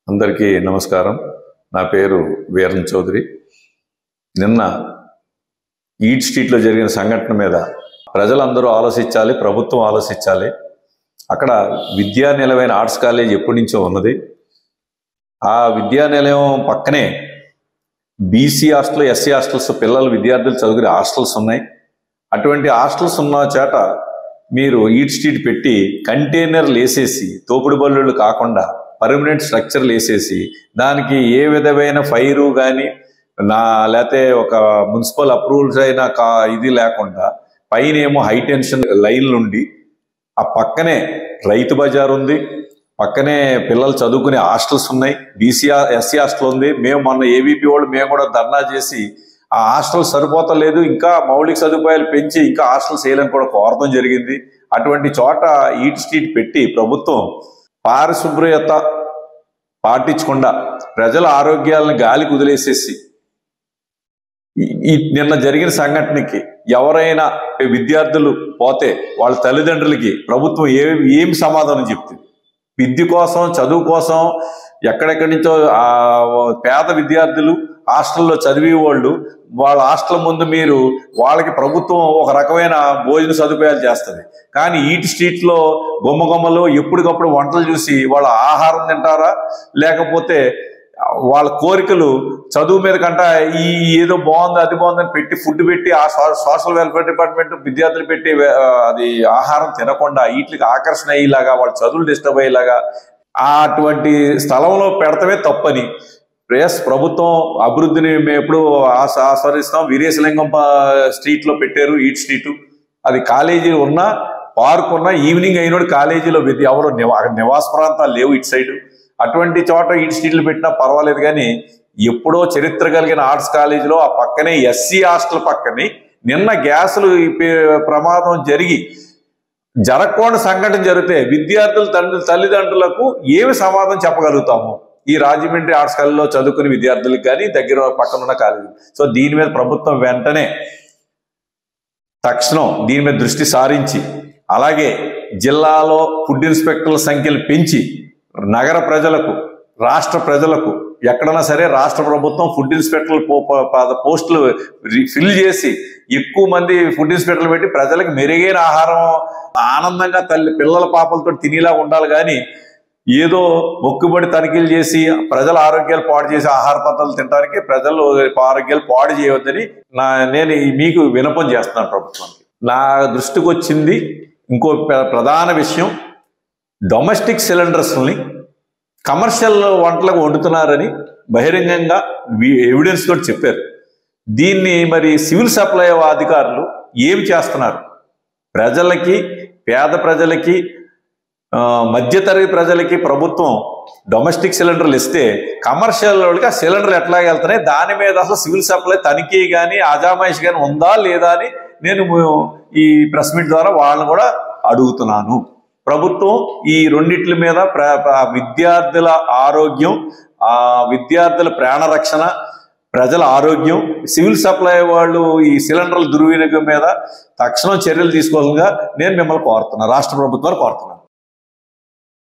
అందరికీ నమస్కారం. నా పేరు వీరన్ చౌదరి. నిన్న ఈట్ స్ట్రీట్లో జరిగిన సంఘటన మీద ప్రజలందరూ ఆలోచించాలి, ప్రభుత్వం ఆలోచించాలి. అక్కడ విద్యా నిలయమైన ఆర్ట్స్ కాలేజ్ ఎప్పటి నుంచో ఉన్నది. ఆ విద్యా నిలయం పక్కనే బీసీ హాస్టల్, ఎస్సీ హాస్టల్స్, విద్యార్థులు చదువుకునే హాస్టల్స్ ఉన్నాయి. అటువంటి హాస్టల్స్ ఉన్న చేత మీరు ఈట్ స్ట్రీట్ పెట్టి కంటైనర్లు వేసేసి, తోపుడు బళ్ళు కాకుండా పర్మనెంట్ స్ట్రక్చర్లు వేసేసి, దానికి ఏ విధమైన ఫైరు కానీ లేకపోతే ఒక మున్సిపల్ అప్రూవల్స్ అయినా ఇది లేకుండా పైన ఏమో హై టెన్షన్ లైన్లు ఉండి, ఆ పక్కనే రైతు బజార్ ఉంది, పక్కనే పిల్లలు చదువుకునే హాస్టల్స్ ఉన్నాయి, బీసీ ఎస్సీ హాస్టల్ ఉంది. మేము మొన్న ఏబీపీ వాళ్ళు మేము కూడా ధర్నా చేసి ఆ హాస్టల్ సరిపోతలేదు, ఇంకా మౌలిక సదుపాయాలు పెంచి ఇంకా హాస్టల్స్ వేయాలని కూడా కోరడం జరిగింది. అటువంటి చోట ఈట్ స్ట్రీట్ పెట్టి ప్రభుత్వం పారిశుభ్రత పాటించకుండా ప్రజల ఆరోగ్యాలను గాలికి వదిలేసేసి, నిన్న జరిగిన సంఘటనకి ఎవరైనా విద్యార్థులు పోతే వాళ్ళ తల్లిదండ్రులకి ప్రభుత్వం ఏం సమాధానం చెప్తుంది? విద్య కోసం, చదువు కోసం ఎక్కడెక్కడి నుంచో పేద విద్యార్థులు హాస్టల్లో చదివే వాళ్ళ హాస్టల్ ముందు మీరు వాళ్ళకి ప్రభుత్వం ఒక రకమైన భోజన సదుపాయాలు చేస్తుంది. కానీ ఈట్ స్ట్రీట్లో గుమ్మగుమ్మలు ఎప్పటికప్పుడు వంటలు చూసి వాళ్ళ ఆహారం తింటారా, లేకపోతే వాళ్ళ కోరికలు చదువు మీద కంట ఈ ఏదో బాగుంది అది బాగుందని పెట్టి ఫుడ్ పెట్టి ఆ సోషల్ వెల్ఫేర్ డిపార్ట్మెంట్ విద్యార్థులు పెట్టి అది ఆహారం తినకుండా వీటికి ఆకర్షణ అయ్యేలాగా, వాళ్ళ చదువులు డిస్టర్బ్ అయ్యేలాగా అటువంటి స్థలంలో పెడతమే తప్పని ప్రభుత్వం అభివృద్ధిని మేము ఎప్పుడు ఆస్వాదిస్తాం. వీరేశలింగం స్ట్రీట్లో పెట్టారు ఈట్ స్ట్రీట్. అది కాలేజీ ఉన్నా, పార్క్ ఉన్నా, ఈవినింగ్ అయినోడు కాలేజీలో ఎవరు నివాస ప్రాంతాలు లేవు ఇటు సైడ్. అటువంటి చోట ఈట్ స్ట్రీట్లు పెట్టినా పర్వాలేదు. కానీ ఎప్పుడో చరిత్ర కలిగిన ఆర్ట్స్ కాలేజీలో ఆ పక్కనే ఎస్సీ హాస్టల్ పక్కనే నిన్న గ్యాసులు ప్రమాదం జరగకుండా సంఘటన జరిగితే విద్యార్థుల తల్లిదండ్రులకు ఏమి సమాధానం చెప్పగలుగుతాము? ఈ రాజమండ్రి ఆర్ట్స్ కాలేజీలో చదువుకునే విద్యార్థులకు కానీ దగ్గర పక్కన ఉన్న కాలేజీ. సో దీని మీద ప్రభుత్వం వెంటనే తక్షణం దీని మీద దృష్టి సారించి, అలాగే జిల్లాలో ఫుడ్ ఇన్స్పెక్టర్ల సంఖ్యలు పెంచి నగర ప్రజలకు, రాష్ట్ర ప్రజలకు ఎక్కడైనా సరే రాష్ట్ర ప్రభుత్వం ఫుడ్ ఇన్స్పెక్టర్లు పోస్టులు ఫిల్ చేసి ఎక్కువ మంది ఫుడ్ ఇన్స్పెక్టర్లు పెట్టి ప్రజలకు మెరుగైన ఆహారం ఆనందంగా పిల్లల పాపలతో తినేలా ఉండాలి. కానీ ఏదో మొక్కుబడి తనిఖీలు చేసి ప్రజల ఆరోగ్యాలు పాడు చేసి ఆహార పద్ధతులు తినడానికి ప్రజలు ఆరోగ్యాలు పాడు చేయవద్దని నేను మీకు విన్నపం చేస్తున్నాను ప్రభుత్వానికి. నా దృష్టికి వచ్చింది ఇంకో ప్రధాన విషయం, డొమెస్టిక్ సిలిండర్స్ని కమర్షియల్ వంటలకు వండుతున్నారని బహిరంగంగా ఎవిడెన్స్ తోటి చెప్పారు. దీన్ని మరి సివిల్ సప్లై అధికారులు ఏమి చేస్తున్నారు? ప్రజలకి, పేద ప్రజలకి, మధ్యతరగతి ప్రజలకి ప్రభుత్వం డొమెస్టిక్ సిలిండర్లు ఇస్తే కమర్షియల్ వాళ్ళకి ఆ సిలిండర్లు ఎట్లా వెళ్తున్నాయి, దాని మీద అసలు సివిల్ సప్లై తనిఖీ కానీ ఆజామాయిషి కానీ ఉందా లేదా అని నేను ఈ ప్రెస్ మీట్ ద్వారా వాళ్ళని కూడా అడుగుతున్నాను. ప్రభుత్వం ఈ రెండిట్ల మీద విద్యార్థుల ఆరోగ్యం, విద్యార్థుల ప్రాణరక్షణ, ప్రజల ఆరోగ్యం, సివిల్ సప్లై వాళ్ళు ఈ సిలిండర్ల దుర్వినియోగం మీద తక్షణం చర్యలు తీసుకోవాలిగా నేను మిమ్మల్ని కోరుతున్నాను, రాష్ట్ర ప్రభుత్వాన్ని కోరుతున్నాను.